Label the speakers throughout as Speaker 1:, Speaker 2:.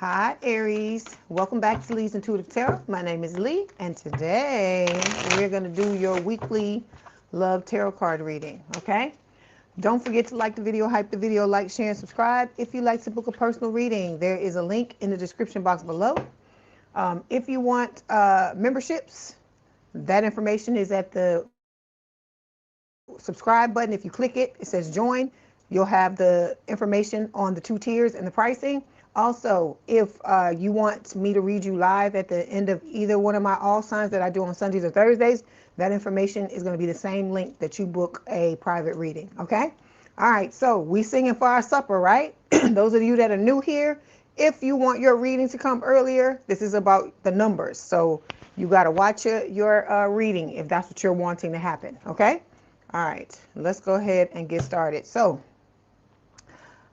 Speaker 1: Hi Aries, welcome back to Leigh's Intuitive Tarot. My name is Leigh, and today we're going to do your weekly love tarot card reading, okay? Don't forget to like the video, hype the video, like, share, and subscribe. If you'd like to book a personal reading, there is a link in the description box below. If you want memberships, that information is at the subscribe button. If you click it, it says join. You'll have the information on the 2 tiers and the pricing. Also, if you want me to read you live at the end of either one of my all signs that I do on Sundays or Thursdays, that information is going to be the same link that you book a private reading. Okay? All right, so we singing for our supper, right? Those of you that are new here, if you want your reading to come earlier, this is about the numbers. So you got to watch your reading if that's what you're wanting to happen. Okay? All right, let's go ahead and get started. So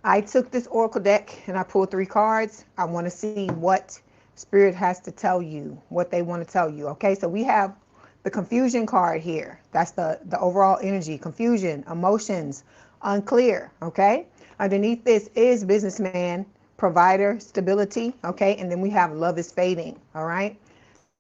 Speaker 1: I took this oracle deck and I pulled 3 cards. I want to see what Spirit has to tell you, what they want to tell you. Okay, so we have the confusion card here. That's the overall energy, confusion, emotions, unclear. Okay, underneath this is businessman, provider, stability. Okay, and then we have love is fading. All right.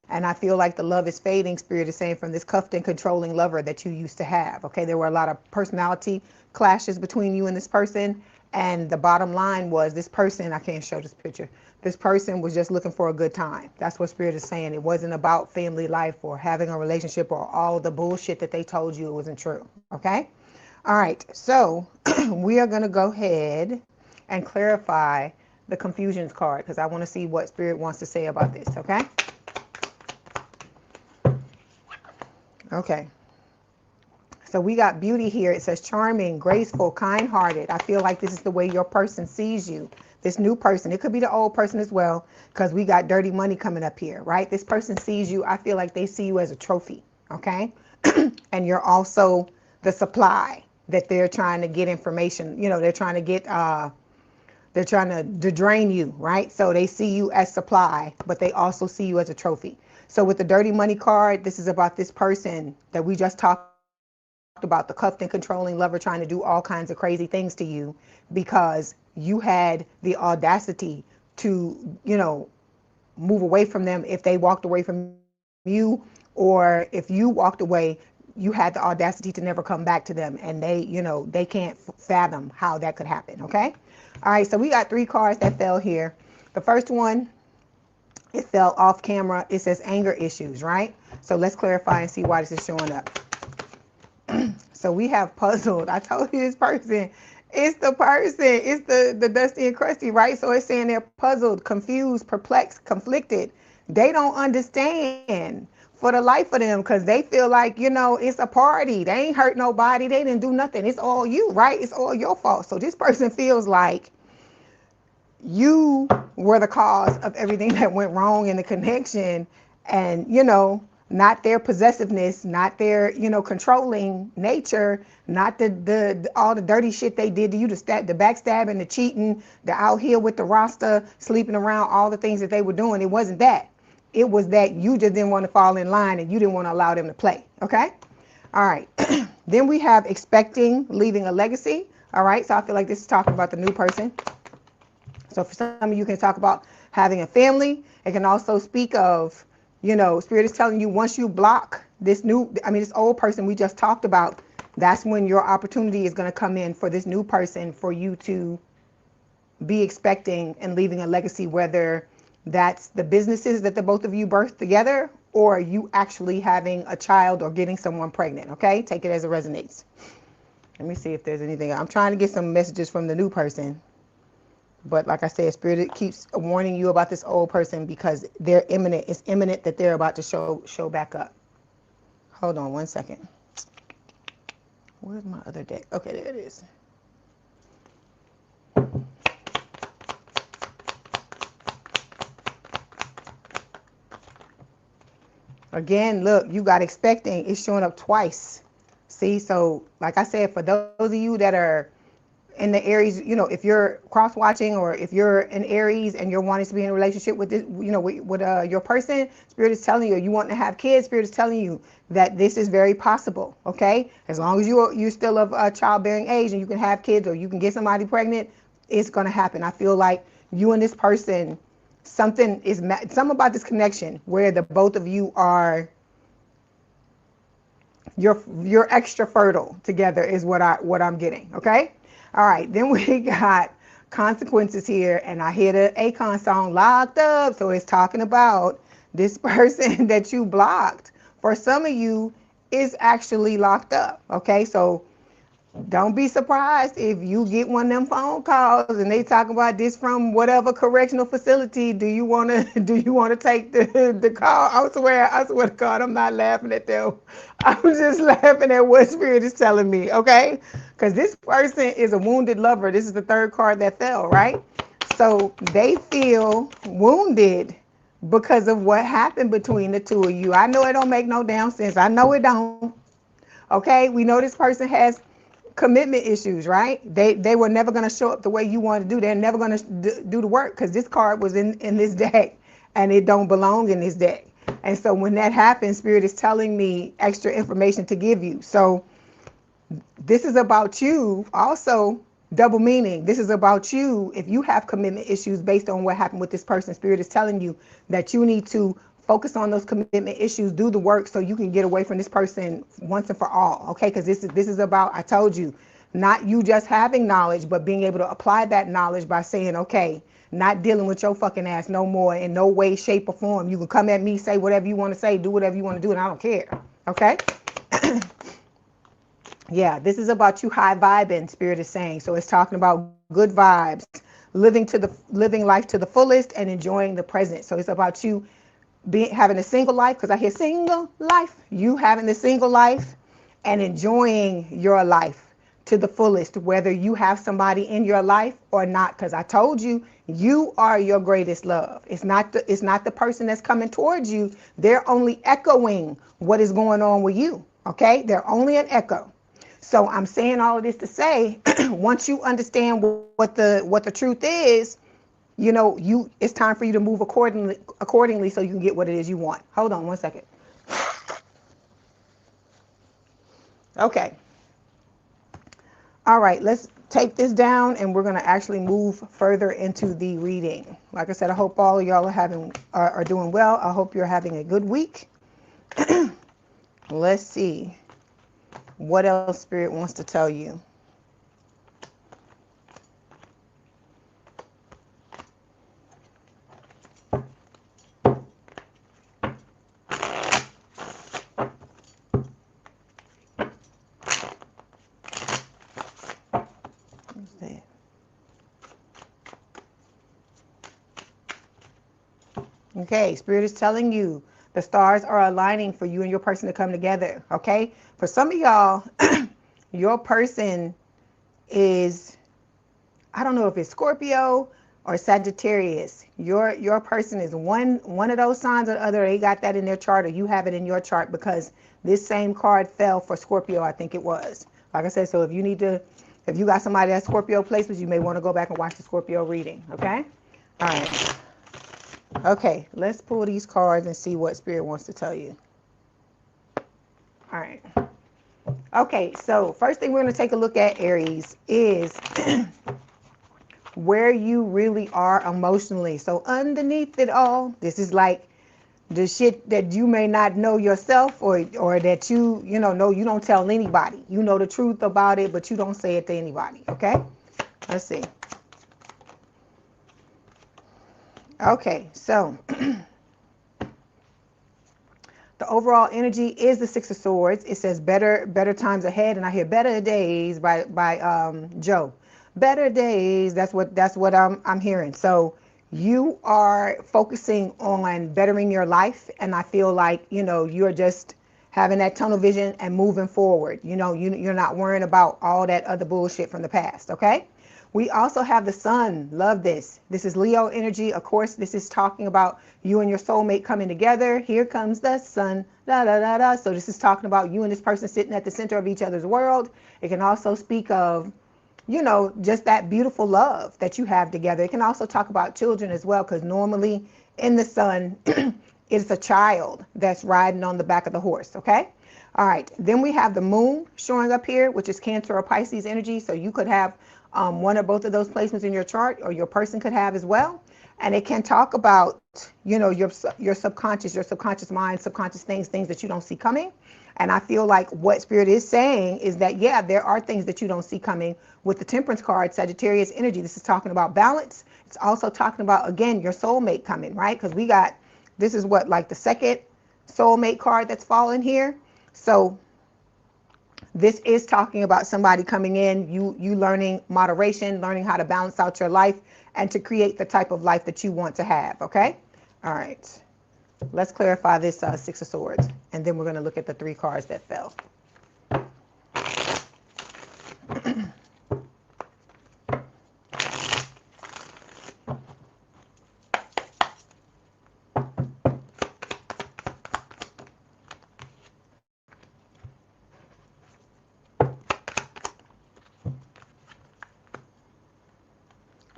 Speaker 1: And I feel like the love is fading, Spirit is saying, from this cuffed and controlling lover that you used to have. Okay, there were a lot of personality clashes between you and this person. And the bottom line was this person, I can't show this picture, this person was just looking for a good time. That's what Spirit is saying. It wasn't about family life or having a relationship or all the bullshit that they told you it wasn't true. Okay? All right, so we are going to go ahead and clarify the confusions card because I want to see what Spirit wants to say about this. Okay? Okay. So we got beauty here. It says charming, graceful, kind-hearted. I feel like this is the way your person sees you. This new person. It could be the old person as well because we got dirty money coming up here, right? This person sees you. I feel like they see you as a trophy, okay? And you're also the supply that they're trying to get information. You know, they're trying to get, they're trying to drain you, right? So they see you as supply, but they also see you as a trophy. So with the dirty money card, this is about this person that we just talked about, the cuffed and controlling lover trying to do all kinds of crazy things to you because you had the audacity to, you know, move away from them if they walked away from you, or if you walked away, you had the audacity to never come back to them, and they, you know, they can't fathom how that could happen. Okay? All right, so we got 3 cards that fell here. The first one, it fell off camera. It says anger issues, right? So let's clarify and see why this is showing up. So we have puzzled. I told you this person. It's the person. It's the Dusty and Crusty, right? So it's saying they're puzzled, confused, perplexed, conflicted. They don't understand for the life of them because they feel like, you know, it's a party. They ain't hurt nobody. They didn't do nothing. It's all you, right? It's all your fault. So this person feels like you were the cause of everything that went wrong in the connection, and, you know, not their possessiveness, not their, you know, controlling nature, not the all the dirty shit they did to you, the backstabbing, the cheating, the out here with the Rasta, sleeping around, all the things that they were doing. It wasn't that. It was that you just didn't want to fall in line and you didn't want to allow them to play. Okay? All right. Then we have expecting, leaving a legacy. All right. So I feel like this is talking about the new person. So for some of you, can talk about having a family. It can also speak of, you know, Spirit is telling you once you block this this old person we just talked about, that's when your opportunity is going to come in for this new person for you to be expecting and leaving a legacy, whether that's the businesses that the both of you birthed together or you actually having a child or getting someone pregnant. Okay, take it as it resonates. Let me see if there's anything. I'm trying to get some messages from the new person. But like I said, Spirit keeps warning you about this old person because they're imminent. It's imminent that they're about to show back up. Hold on 1 second. Where's my other deck? Okay, there it is. Again, look, you got expecting. It's showing up twice. See, so like I said, for those of you that are in the Aries, you know, if you're cross watching or if you're an Aries and you're wanting to be in a relationship with this, you know, with your person, Spirit is telling you, you want to have kids, Spirit is telling you that this is very possible. Okay, as long as you're still of childbearing age and you can have kids or you can get somebody pregnant, it's going to happen. I feel like you and this person something about this connection where the both of you are, you're extra fertile together is what I'm getting. Okay. All right. Then we got consequences here, and I hear the Akon song Locked Up. So it's talking about this person that you blocked. For some of you is actually locked up. Okay. So don't be surprised if you get one of them phone calls and they talk about this from whatever correctional facility. Do you want to take the call? I swear to God, I'm not laughing at them. I'm just laughing at what spirit is telling me, okay? Because this person is a wounded lover. This is the third card that fell, right? So they feel wounded because of what happened between the two of you. I know it don't make no damn sense. I know it don't. Okay, we know this person has commitment issues, right? They were never going to show up the way you want to do. They're never going to do the work because this card was in this deck and it don't belong in this deck. And so when that happens, Spirit is telling me extra information to give you. So this is about you also, double meaning. This is about you. If you have commitment issues based on what happened with this person, Spirit is telling you that you need to focus on those commitment issues, do the work so you can get away from this person once and for all. Okay, because this is about, I told you, not you just having knowledge, but being able to apply that knowledge by saying, okay, not dealing with your fucking ass no more in no way, shape, or form. You can come at me, say whatever you want to say, do whatever you want to do, and I don't care. Okay. Yeah, this is about you high vibing, Spirit is saying. So it's talking about good vibes, living life to the fullest and enjoying the present. So it's about you having a single life, because I hear single life. You having the single life and enjoying your life to the fullest, whether you have somebody in your life or not. Because I told you, you are your greatest love. It's not the person that's coming towards you. They're only echoing what is going on with you. Okay, they're only an echo. So I'm saying all of this to say, once you understand what the truth is, it's time for you to move accordingly so you can get what it is you want. Hold on one second. Okay. All right, let's take this down and we're going to actually move further into the reading. Like I said, I hope all of y'all are doing well. I hope you're having a good week. Let's see what else Spirit wants to tell you. Okay, Spirit is telling you the stars are aligning for you and your person to come together. Okay, for some of y'all, your person is, I don't know if it's Scorpio or Sagittarius. Your person is one of those signs or the other. They got that in their chart, or you have it in your chart, because this same card fell for Scorpio, I think it was. Like I said, so if you got somebody that's Scorpio placements, you may want to go back and watch the Scorpio reading. Okay, all right. Okay, let's pull these cards and see what Spirit wants to tell you. All right. Okay, so first thing we're going to take a look at, Aries, is where you really are emotionally. So underneath it all, this is like the shit that you may not know yourself, or that you know you don't tell anybody. You know the truth about it, but you don't say it to anybody. Okay, let's see. Okay, so the overall energy is the Six of Swords. It says better times ahead, and I hear better days by Joe. Better days. That's what I'm hearing. So you are focusing on bettering your life, and I feel like you're just having that tunnel vision and moving forward. You're not worrying about all that other bullshit from the past. Okay. We also have the sun. Love this. This is Leo energy. Of course, this is talking about you and your soulmate coming together. Here comes the sun. Da, da, da, da. So this is talking about you and this person sitting at the center of each other's world. It can also speak of, just that beautiful love that you have together. It can also talk about children as well, because normally in the sun, it's a child that's riding on the back of the horse. Okay. All right. Then we have the moon showing up here, which is Cancer or Pisces energy. So you could have one or both of those placements in your chart, or your person could have as well. And it can talk about, you know, your subconscious mind, subconscious things that you don't see coming. And I feel like what Spirit is saying is that, yeah, there are things that you don't see coming with the Temperance card, Sagittarius energy. This is talking about balance. It's also talking about, again, your soulmate coming, right? Because we got, this is what, like the second soulmate card that's fallen here. So this is talking about somebody coming in, you learning moderation, learning how to balance out your life and to create the type of life that you want to have, okay? All right. Let's clarify this Six of Swords, and then we're going to look at the 3 cards that fell.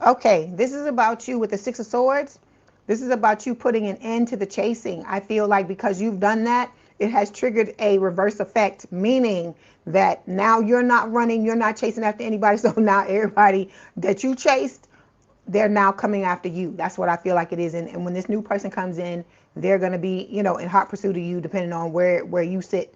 Speaker 1: Okay, this is about you with the Six of Swords. This is about you putting an end to the chasing. I feel like because you've done that, it has triggered a reverse effect, meaning that now you're not running, you're not chasing after anybody. So now everybody that you chased, they're now coming after you. That's what I feel like it is. And when this new person comes in, they're going to be, you know, in hot pursuit of you, depending on where you sit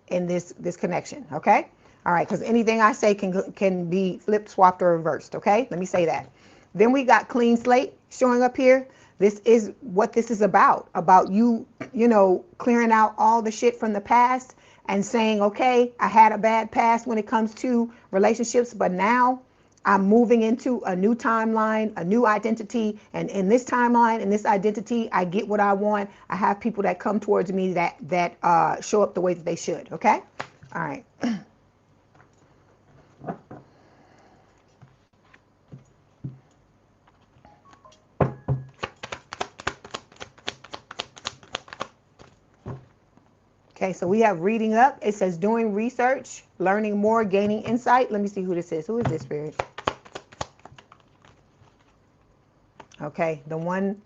Speaker 1: in this connection. Okay. All right. Because anything I say can be flipped, swapped, or reversed. Okay. Let me say that. Then we got clean slate showing up here. This is what this is about you, you know, clearing out all the shit from the past and saying, okay, I had a bad past when it comes to relationships, but now I'm moving into a new timeline, a new identity. And in this timeline, in this identity, I get what I want. I have people that come towards me that show up the way that they should. Okay. All right. Okay, so we have reading up. It says doing research, learning more, gaining insight. Let me see who this is. Who is this, Spirit? Okay, the one,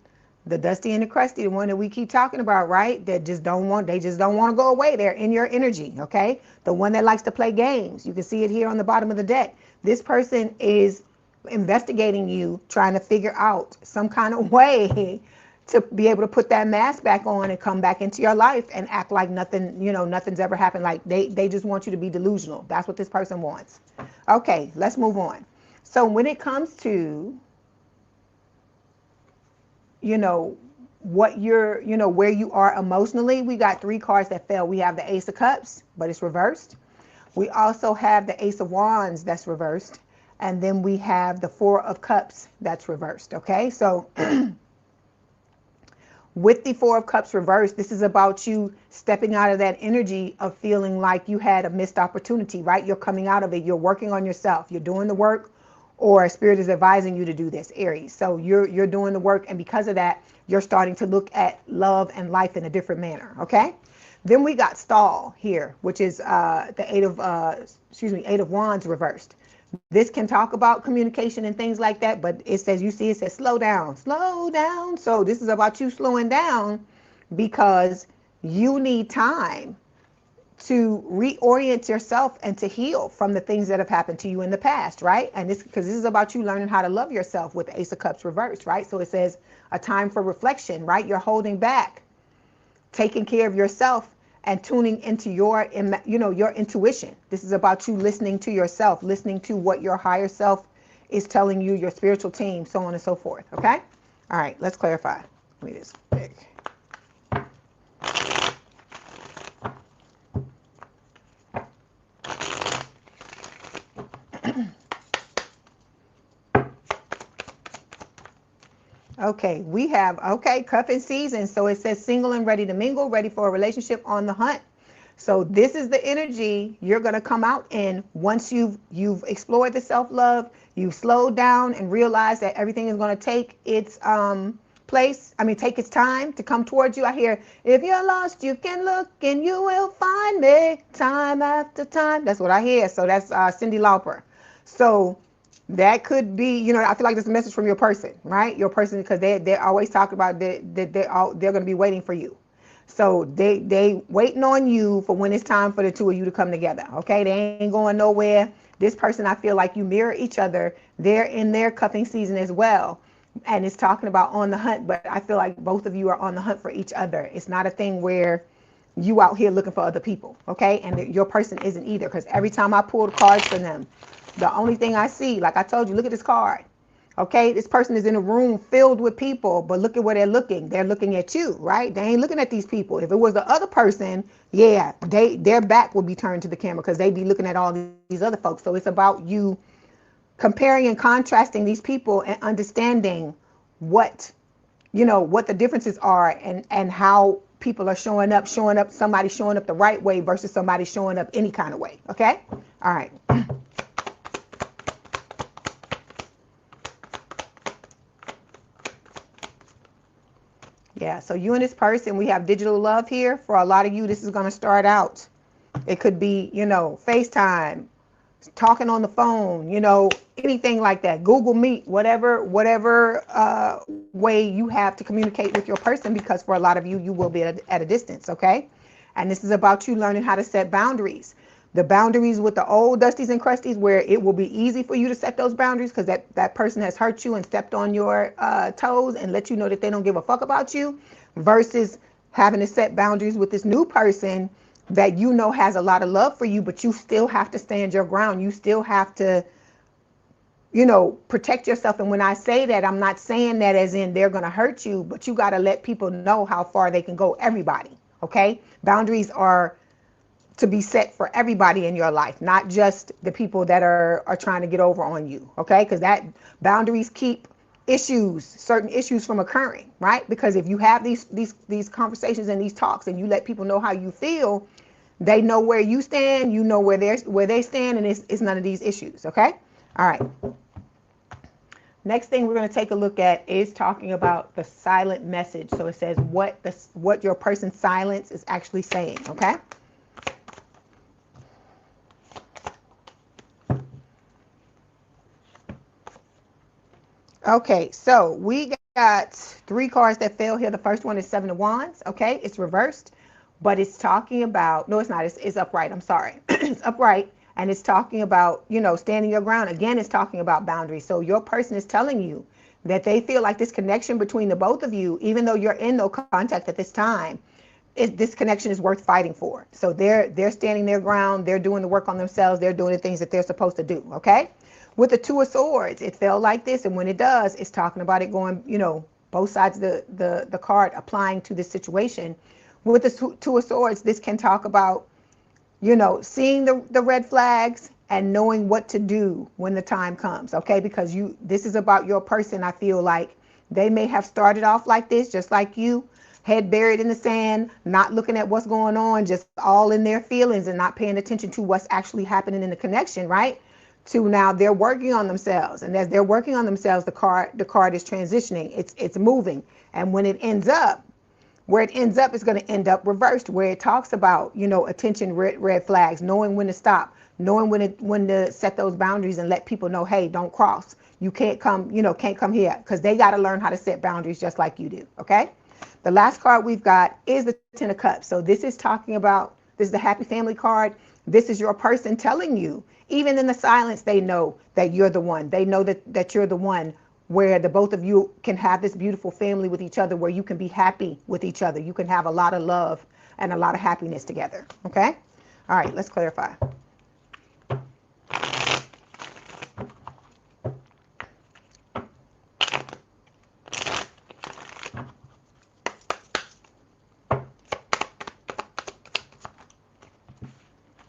Speaker 1: the dusty and the crusty, the one that we keep talking about, right? That just don't want, they just don't want to go away. They're in your energy, okay? The one that likes to play games. You can see it here on the bottom of the deck. This person is investigating you, trying to figure out some kind of way to be able to put that mask back on and come back into your life and act like nothing, you know, nothing's ever happened. Like they just want you to be delusional. That's what this person wants. Okay, let's move on. So when it comes to, you know, what you're, you know, where you are emotionally, we got 3 cards that fell. We have the Ace of Cups, but it's reversed. We also have the Ace of Wands that's reversed. And then we have the 4 of Cups that's reversed. Okay, so with the 4 of Cups reversed, this is about you stepping out of that energy of feeling like you had a missed opportunity, right? You're coming out of it. You're working on yourself. You're doing the work, or Spirit is advising you to do this, Aries. So you're doing the work, and because of that, you're starting to look at love and life in a different manner, okay? Then we got stall here, which is the 8 of Wands reversed. This can talk about communication and things like that, but it says, you see, it says slow down, slow down. So this is about you slowing down because you need time to reorient yourself and to heal from the things that have happened to you in the past, right? And this, because this is about you learning how to love yourself with the Ace of Cups reversed, right? So it says a time for reflection, right? You're holding back, taking care of yourself and tuning into your, you know, your intuition. This is about you listening to yourself, listening to what your higher self is telling you, your spiritual team, so on and so forth. Okay. All right. Let's clarify. Let me just pick. Okay, we have, okay, cuffing season. So it says single and ready to mingle, ready for a relationship, on the hunt. So this is the energy you're going to come out in once you've explored the self-love, you've slowed down and realized that everything is going to take its take its time to come towards you. I hear, if you're lost, you can look and you will find me time after time. That's what I hear. So that's Cyndi Lauper. So that could be, you know, I feel like this is a message from your person, right? Your person, because they always talk about that they're going to be waiting for you. So they waiting on you for when it's time for the 2 of you to come together. Okay, they ain't going nowhere. This person, I feel like you mirror each other. They're in their cuffing season as well. And it's talking about on the hunt, but I feel like both of you are on the hunt for each other. It's not a thing where you out here looking for other people, okay? And your person isn't either, because every time I pull the cards for them, the only thing I see, like I told you, look at this card, okay? This person is in a room filled with people, but look at where they're looking. They're looking at you, right? They ain't looking at these people. If it was the other person, yeah, their back would be turned to the camera because they'd be looking at all these other folks. So it's about you comparing and contrasting these people and understanding what, you know, what the differences are, and how people are showing up, somebody showing up the right way versus somebody showing up any kind of way. Okay. All right. Yeah. So you and this person, we have digital love here. For a lot of you, this is going to start out. It could be, you know, FaceTime, talking on the phone, you know, anything like that, Google Meet, whatever way you have to communicate with your person, because for a lot of you, you will be at a distance, okay? And this is about you learning how to set boundaries. The boundaries with the old dusties and crusties, where it will be easy for you to set those boundaries because that person has hurt you and stepped on your toes and let you know that they don't give a fuck about you, versus having to set boundaries with this new person that you know has a lot of love for you, but you still have to stand your ground. You still have to, you know, protect yourself. And when I say that, I'm not saying that as in they're going to hurt you, but you got to let people know how far they can go. Everybody, okay? Boundaries are to be set for everybody in your life, not just the people that are trying to get over on you, okay? Because that boundaries keep certain issues from occurring, right? Because if you have these conversations and these talks and you let people know how you feel, they know where you stand, you know where they stand, and it's none of these issues, okay? All right. Next thing we're going to take a look at is talking about the silent message. So it says what your person's silence is actually saying, okay? Okay, so we got 3 cards that fell here. The first one is 7 of Wands, okay? It's reversed, but it's talking about, no, it's not, it's upright, I'm sorry. It's upright, and it's talking about, you know, standing your ground. Again, it's talking about boundaries. So your person is telling you that they feel like this connection between the both of you, even though you're in no contact at this time, this connection is worth fighting for. So they're standing their ground, they're doing the work on themselves, they're doing the things that they're supposed to do, okay? With the 2 of Swords, it fell like this, and when it does, it's talking about it going, you know, both sides of the card applying to this situation. With the 2 of Swords, this can talk about, you know, seeing the red flags and knowing what to do when the time comes, okay? Because this is about your person. I feel like they may have started off like this, just like you, head buried in the sand, not looking at what's going on, just all in their feelings and not paying attention to what's actually happening in the connection, right? To now they're working on themselves, and as they're working on themselves, the card is transitioning. It's moving, and when it ends up, where it ends up is going to end up reversed, where it talks about, you know, attention, red flags, knowing when to stop, knowing when to set those boundaries and let people know, hey, don't cross. You can't come, you know, can't come here, because they got to learn how to set boundaries just like you do. Okay. The last card we've got is the 10 of Cups. So this is talking about, this is the happy family card. This is your person telling you, even in the silence, they know that you're the one. They know that you're the one where the both of you can have this beautiful family with each other, where you can be happy with each other. You can have a lot of love and a lot of happiness together. Okay? All right, let's clarify.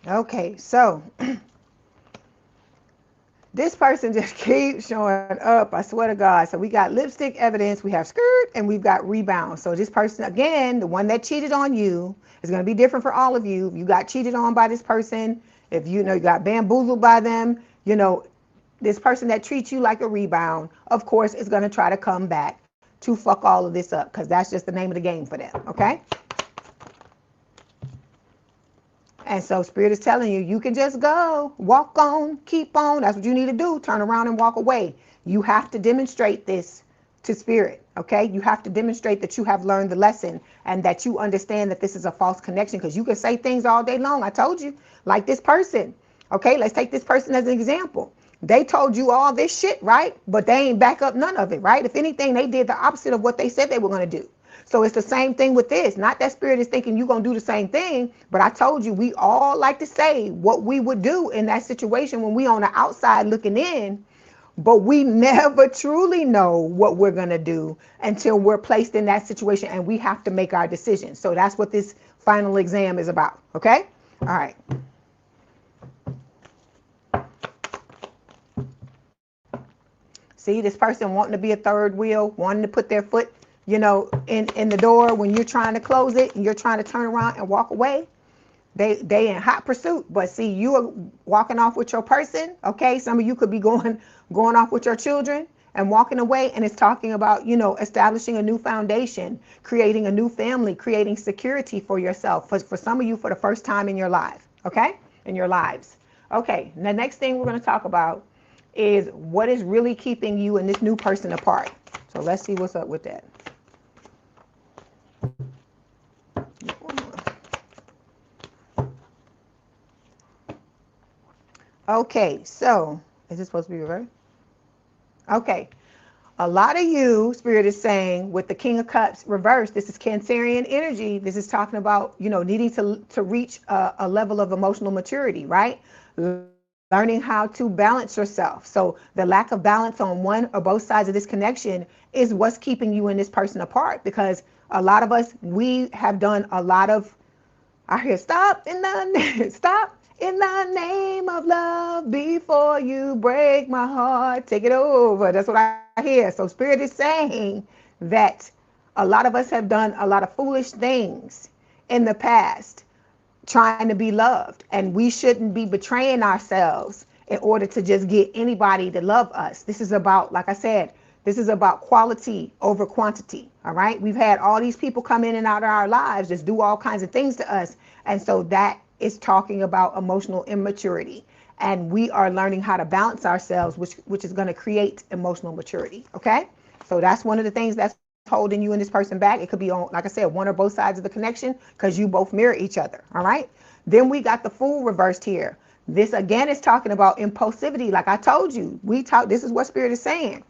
Speaker 1: Okay, so this person just keeps showing up, I swear to God. So we got lipstick evidence, we have skirt, and we've got rebound. So this person, again, the one that cheated on you, is going to be different for all of you. If you got cheated on by this person, if you know you got bamboozled by them, you know, this person that treats you like a rebound, of course, is going to try to come back to fuck all of this up, because that's just the name of the game for them, okay? And so Spirit is telling you, you can just go, walk on, keep on. That's what you need to do. Turn around and walk away. You have to demonstrate this to Spirit, okay? You have to demonstrate that you have learned the lesson and that you understand that this is a false connection, because you can say things all day long. I told you, like this person, okay? Let's take this person as an example. They told you all this shit, right? But they ain't back up none of it, right? If anything, they did the opposite of what they said they were going to do. So it's the same thing with this. Not that spirit is thinking you're going to do the same thing, but I told you we all like to say what we would do in that situation when we on the outside looking in, but we never truly know what we're going to do until we're placed in that situation and we have to make our decision. So that's what this final exam is about, okay? All right. See, this person wanting to be a third wheel, wanting to put their foot, you know, in the door when you're trying to close it and you're trying to turn around and walk away. They in hot pursuit, but see, you are walking off with your person, okay? Some of you could be going off with your children and walking away, and it's talking about, you know, establishing a new foundation, creating a new family, creating security for yourself, for some of you for the first time in your life, okay? In your lives. Okay, the next thing we're going to talk about is what is really keeping you and this new person apart. So let's see what's up with that. Okay, so is this supposed to be reversed? Okay, a lot of you, Spirit is saying, with the King of Cups reversed, this is Cancerian energy. This is talking about, you know, needing to reach a level of emotional maturity, right? Learning how to balance yourself. So the lack of balance on one or both sides of this connection is what's keeping you and this person apart, because a lot of us, we have done a lot of, I hear stop in the name of love before you break my heart, take it over. That's what I hear. So Spirit is saying that a lot of us have done a lot of foolish things in the past trying to be loved, and we shouldn't be betraying ourselves in order to just get anybody to love us. This is about, like I said, this is about quality over quantity. All right, we've had all these people come in and out of our lives, just do all kinds of things to us, and so that is talking about emotional immaturity, and we are learning how to balance ourselves, which is going to create emotional maturity. Okay, so that's one of the things that's holding you and this person back. It could be on, like I said, one or both sides of the connection, because you both mirror each other. All right, then we got the Fool reversed here. This again is talking about impulsivity. Like I told you, this is what Spirit is saying.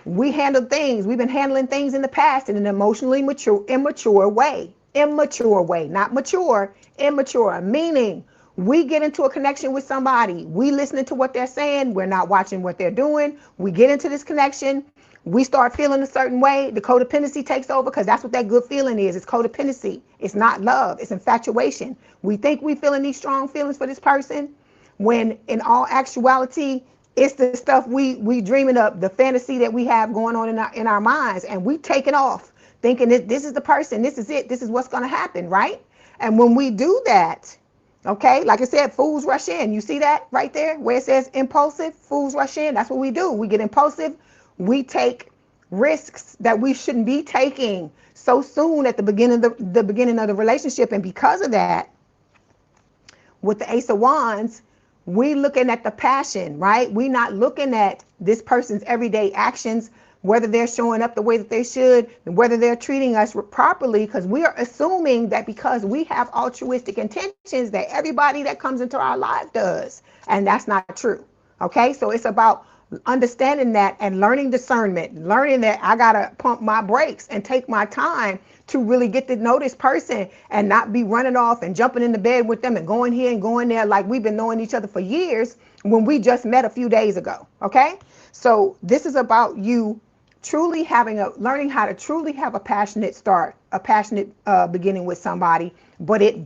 Speaker 1: We handle things, we've been handling things in the past in an emotionally immature way, not mature, immature, meaning we get into a connection with somebody, we listening to what they're saying, we're not watching what they're doing, we get into this connection, we start feeling a certain way, the codependency takes over, because that's what that good feeling is. It's codependency. It's not love. It's infatuation. We think we feeling these strong feelings for this person, when in all actuality, it's the stuff we dreaming up, the fantasy that we have going on in our minds, and we taking off thinking that this is the person, this is it, this is what's going to happen, right? And when we do that, okay, like I said, fools rush in. You see that right there where it says impulsive? Fools rush in. That's what we do. We get impulsive. We take risks that we shouldn't be taking so soon at the beginning of the relationship. And because of that, with the Ace of Wands, we looking at the passion, right? We not looking at this person's everyday actions, whether they're showing up the way that they should, and whether they're treating us properly, because we are assuming that because we have altruistic intentions that everybody that comes into our life does. And that's not true. Okay, so it's about understanding that and learning discernment, learning that I gotta pump my brakes and take my time to really get to know this person and not be running off and jumping in the bed with them and going here and going there like we've been knowing each other for years when we just met a few days ago. Okay, so this is about you truly learning how to truly have a passionate beginning with somebody, but it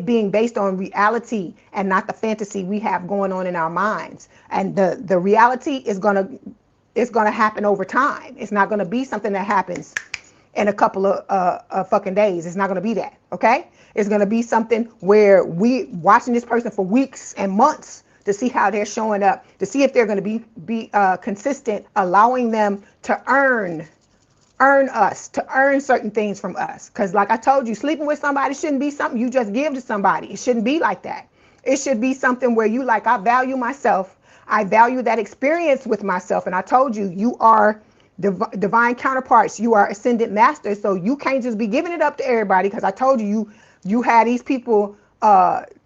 Speaker 1: being based on reality and not the fantasy we have going on in our minds. And the reality is gonna happen over time. It's not gonna be something that happens in a couple of fucking days. It's not gonna be that, okay? It's gonna be something where we watching this person for weeks and months to see how they're showing up, to see if they're gonna be consistent, allowing them to earn certain things from us. Because like I told you, sleeping with somebody shouldn't be something you just give to somebody. It shouldn't be like that. It should be something where you like, I value myself. I value that experience with myself. And I told you, you are divine counterparts. You are ascendant masters. So you can't just be giving it up to everybody, because I told you, you had these people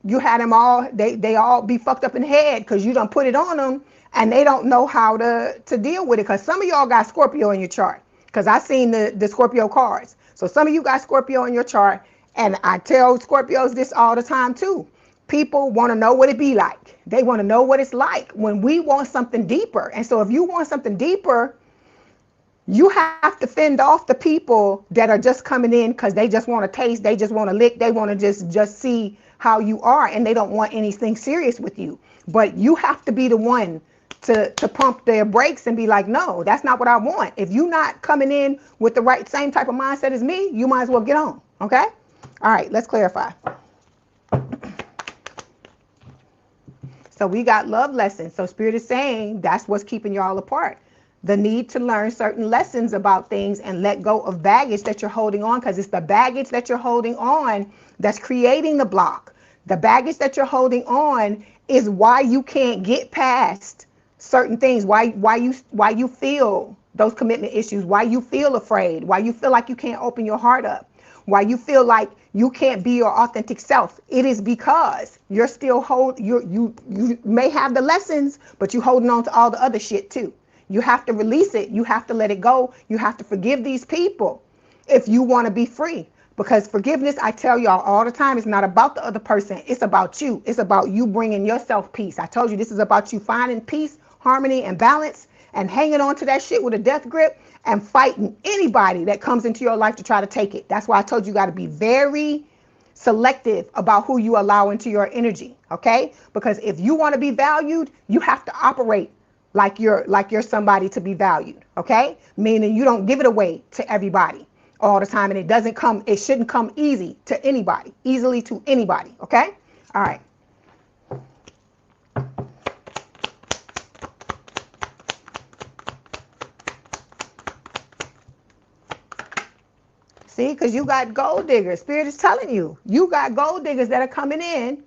Speaker 1: you had them all, they all be fucked up in the head because you done put it on them and they don't know how to deal with it. Because some of y'all got Scorpio in your chart, because I seen the Scorpio cards. So some of you got Scorpio in your chart, and I tell Scorpios this all the time too. People want to know what it be like. They want to know what it's like when we want something deeper. And so if you want something deeper, you have to fend off the people that are just coming in because they just want to taste, they just want to lick, they want to just see how you are, and they don't want anything serious with you. But you have to be the one to pump their brakes and be like, no, that's not what I want. If you're not coming in with the right same type of mindset as me, you might as well get on. Okay? All right, let's clarify. So we got love lessons. So Spirit is saying that's what's keeping y'all apart. The need to learn certain lessons about things and let go of baggage that you're holding on, because it's the baggage that you're holding on that's creating the block. The baggage that you're holding on is why you can't get past certain things, why you feel those commitment issues, why you feel afraid, why you feel like you can't open your heart up, why you feel like you can't be your authentic self. It is because you're still you may have the lessons, but you're holding on to all the other shit too. You have to release it. You have to let it go. You have to forgive these people if you want to be free. Because forgiveness, I tell y'all all the time, is not about the other person. It's about you. It's about you bringing yourself peace. I told you this is about you finding peace, harmony, and balance, and hanging on to that shit with a death grip and fighting anybody that comes into your life to try to take it. That's why I told you got to be very selective about who you allow into your energy, okay? Because if you want to be valued, you have to operate like you're somebody to be valued, okay? Meaning you don't give it away to everybody all the time, and it shouldn't come easily to anybody, okay? All right. See, because you got gold diggers. Spirit is telling you, you got gold diggers that are coming in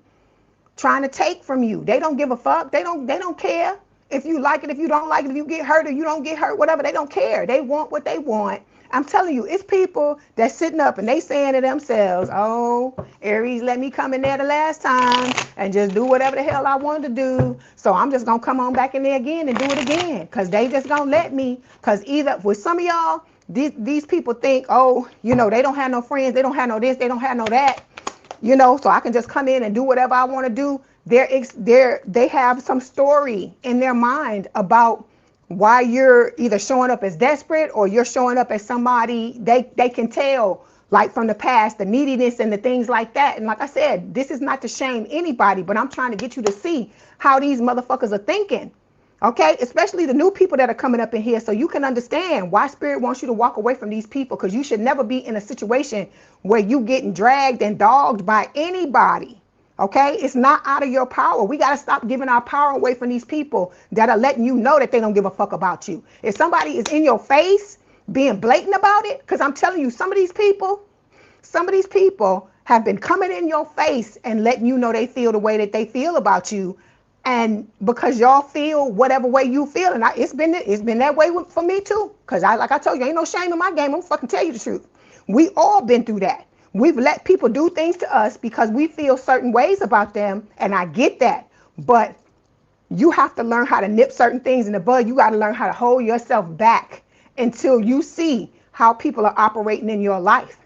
Speaker 1: trying to take from you. They don't give a fuck. They don't care if you like it, if you don't like it, if you get hurt or you don't get hurt, whatever. They don't care. They want what they want. I'm telling you, it's people that's sitting up and they saying to themselves, oh, Aries let me come in there the last time and just do whatever the hell I wanted to do. So I'm just going to come on back in there again and do it again, because they just going to let me. Because either with some of y'all, these people think, oh, you know, they don't have no friends. They don't have no this. They don't have no that. You know, so I can just come in and do whatever I want to do. They have some story in their mind about why you're either showing up as desperate or you're showing up as somebody they can tell, like from the past, the neediness and the things like that. And like I said, this is not to shame anybody, but I'm trying to get you to see how these motherfuckers are thinking. Okay, especially the new people that are coming up in here, so you can understand why Spirit wants you to walk away from these people, because you should never be in a situation where you getting dragged and dogged by anybody. Okay, it's not out of your power. We got to stop giving our power away from these people that are letting you know that they don't give a fuck about you. If somebody is in your face being blatant about it, because I'm telling you, some of these people have been coming in your face and letting you know they feel the way that they feel about you. And because y'all feel whatever way you feel, and it's been that way for me too. Because like I told you, ain't no shame in my game. I'm gonna fucking tell you the truth. We all been through that. We've let people do things to us because we feel certain ways about them, and I get that. But you have to learn how to nip certain things in the bud. You got to learn how to hold yourself back until you see how people are operating in your life.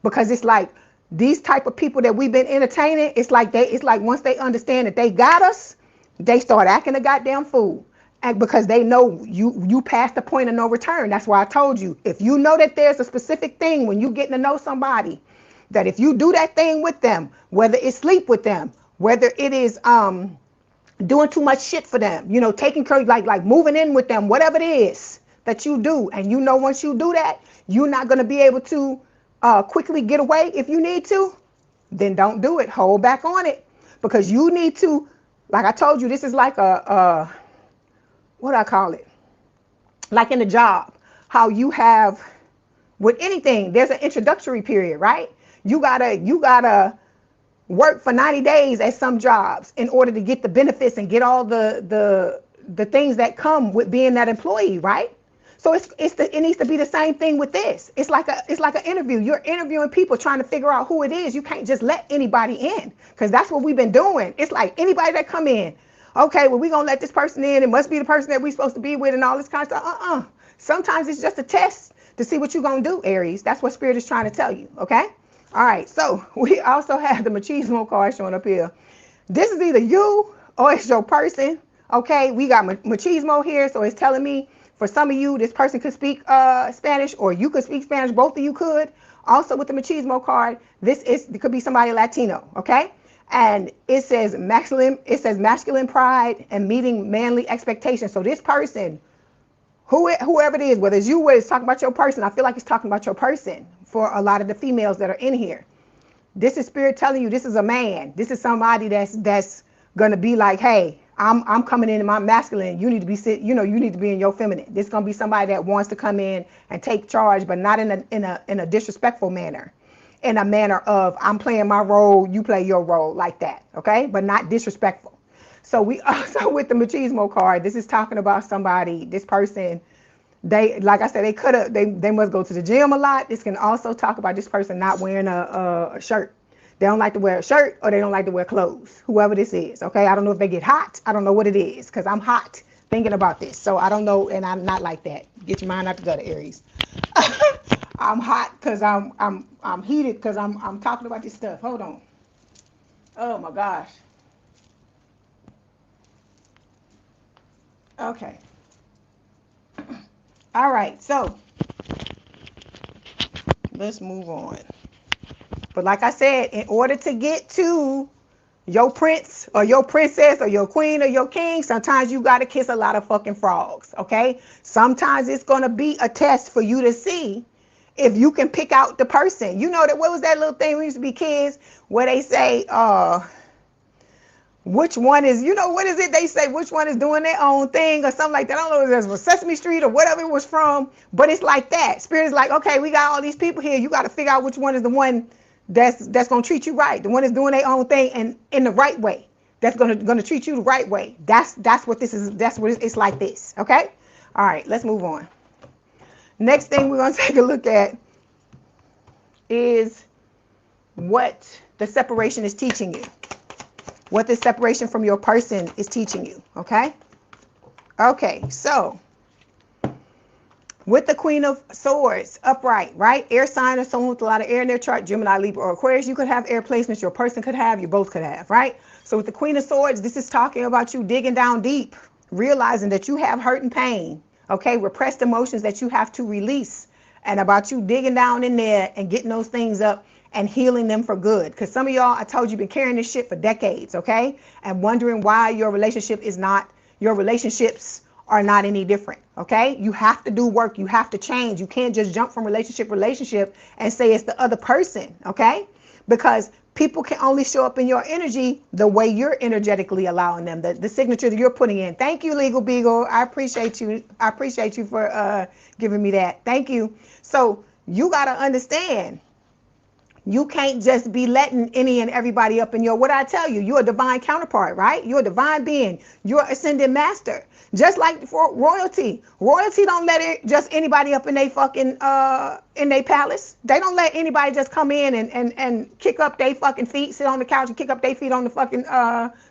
Speaker 1: Because it's like these type of people that we've been entertaining, it's like once they understand that they got us, they start acting a goddamn fool. And because they know you passed the point of no return. That's why I told you, if you know that there's a specific thing when you getting to know somebody, that if you do that thing with them, whether it's sleep with them, whether it is doing too much shit for them, you know, taking care, like moving in with them, whatever it is that you do, and you know once you do that, you're not going to be able to quickly get away if you need to, then don't do it. Hold back on it, because you need to. Like I told you, this is like what do I call it? Like in a job, how you have with anything, there's an introductory period, right? You gotta work for 90 days at some jobs in order to get the benefits and get all the things that come with being that employee, right? So it needs to be the same thing with this. It's like an interview. You're interviewing people trying to figure out who it is. You can't just let anybody in, because that's what we've been doing. It's like anybody that come in, okay, well, we're going to let this person in. It must be the person that we're supposed to be with and all this kind of stuff. Sometimes it's just a test to see what you're going to do, Aries. That's what Spirit is trying to tell you, okay? All right, so we also have the machismo card showing up here. This is either you or it's your person, okay? We got machismo here, so it's telling me for some of you, this person could speak Spanish, or you could speak Spanish. Both of you could. Also with the machismo card, it could be somebody Latino, okay? And it says masculine pride and meeting manly expectations. So this person, whoever it is, whether it's you, whether it's talking about your person, I feel like it's talking about your person for a lot of the females that are in here. This is Spirit telling you this is a man. This is somebody that's gonna be like, hey, I'm coming in my masculine. You need to be you need to be in your feminine. This is gonna be somebody that wants to come in and take charge, but not in a disrespectful manner. In a manner of I'm playing my role, you play your role, like that, okay? But not disrespectful. So we also with the machismo card, this is talking about somebody, this person, they, like I said, they must go to the gym a lot. This can also talk about this person not wearing a shirt. They don't like to wear a shirt, or they don't like to wear clothes, whoever this is, okay? I don't know if they get hot. I don't know what it is, because I'm hot thinking about this. So I don't know, and I'm not like that. Get your mind out the gutter, Aries. I'm hot because I'm heated because I'm talking about this stuff. Hold on. Oh my gosh. Okay. All right, so let's move on. But like I said, in order to get to your prince or your princess or your queen or your king, sometimes you got to kiss a lot of fucking frogs, okay? Sometimes it's going to be a test for you to see if you can pick out the person. You know, that what was that little thing when we used to be kids where they say, which one is, what is it they say, which one is doing their own thing or something like that. I don't know if it was Sesame Street or whatever it was from, but it's like that. Spirit's like, okay, we got all these people here. You got to figure out which one is the one that's going to treat you right. The one that's doing their own thing and in the right way. That's going to treat you the right way. That's what this is. That's what it's like this. Okay. All right, let's move on. Next thing we're going to take a look at is what the separation is teaching you. What the separation from your person is teaching you, okay? Okay, so with the Queen of Swords upright, right? Air sign or someone with a lot of air in their chart, Gemini, Libra, or Aquarius, you could have air placements, your person could have, you both could have, right? So with the Queen of Swords, this is talking about you digging down deep, realizing that you have hurt and pain, okay? Repressed emotions that you have to release, and about you digging down in there and getting those things up and healing them for good. Because some of y'all, I told you, been carrying this shit for decades, okay? And wondering why your relationships are not any different, okay? You have to do work. You have to change. You can't just jump from relationship and say it's the other person, okay? Because people can only show up in your energy the way you're energetically allowing them, the signature that you're putting in. Thank you, Legal Beagle. I appreciate you. I appreciate you for giving me that. Thank you. So you got to understand, you can't just be letting any and everybody up in your, what I tell you, you're a divine counterpart, right? You're a divine being. You're ascended master. Just like for royalty. Royalty don't let it just anybody up in they fucking, in their palace. They don't let anybody just come in and kick up their fucking feet, sit on the couch and kick up their feet on the fucking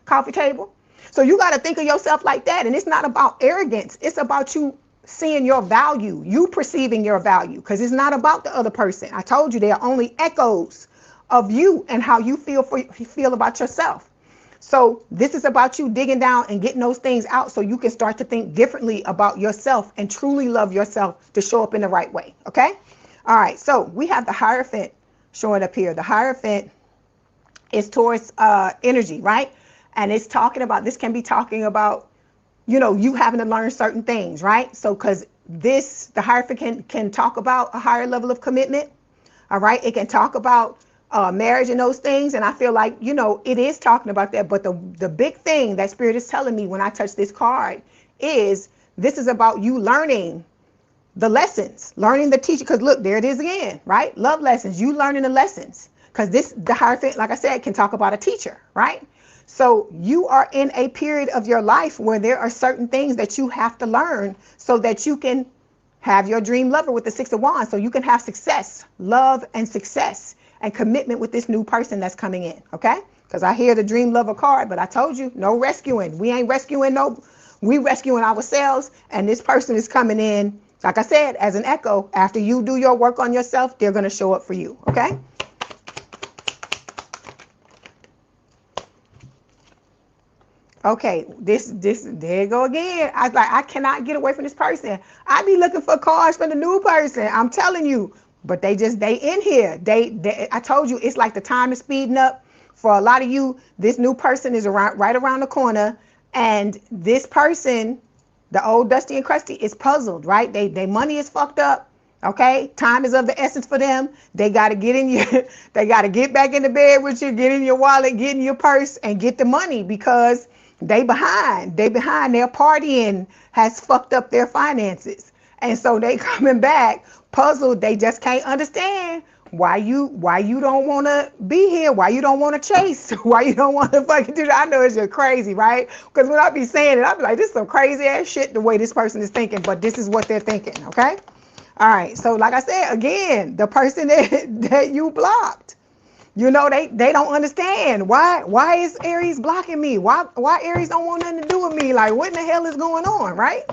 Speaker 1: coffee table. So you got to think of yourself like that. And it's not about arrogance. It's about you seeing your value, you perceiving your value, because it's not about the other person. I told you they are only echoes of you and how you feel about yourself. So this is about you digging down and getting those things out so you can start to think differently about yourself and truly love yourself to show up in the right way. Okay. All right. So we have the Hierophant showing up here. The Hierophant is towards energy, right? And it's talking about, this can be talking about, you having to learn certain things, right? So because the Hierophant can talk about a higher level of commitment. All right. It can talk about marriage and those things. And I feel like, it is talking about that. But the big thing that Spirit is telling me when I touch this card is this is about you learning the lessons, learning the teaching. Because look, there it is again, right? Love lessons, you learning the lessons. Because the Hierophant, like I said, can talk about a teacher, right? So you are in a period of your life where there are certain things that you have to learn so that you can have your dream lover with the Six of Wands so you can have success, love and success and commitment with this new person that's coming in, okay? Because I hear the dream lover card, but I told you, no rescuing. We ain't rescuing we rescuing ourselves, and this person is coming in, like I said, as an echo. After you do your work on yourself, they're going to show up for you, okay? Okay, there you go again. I was like, I cannot get away from this person. I be looking for cards for the new person. I'm telling you, but they in here. I told you, it's like the time is speeding up for a lot of you. This new person is right around the corner, and this person, the old Dusty and Crusty, is puzzled, right? They money is fucked up. Okay, time is of the essence for them. They got to get in they got to get back in the bed with you, get in your wallet, get in your purse, and get the money, because they behind. Their partying has fucked up their finances. And so they coming back puzzled. They just can't understand why you don't want to be here, why you don't want to chase, why you don't want to fucking do that. I know it's just crazy, right? Because when I be saying it, I be like, this is some crazy ass shit the way this person is thinking, but this is what they're thinking, okay? All right, so like I said, again, the person that you blocked, you know, they don't understand why is Aries blocking me? Why Aries don't want nothing to do with me? Like, what in the hell is going on, right?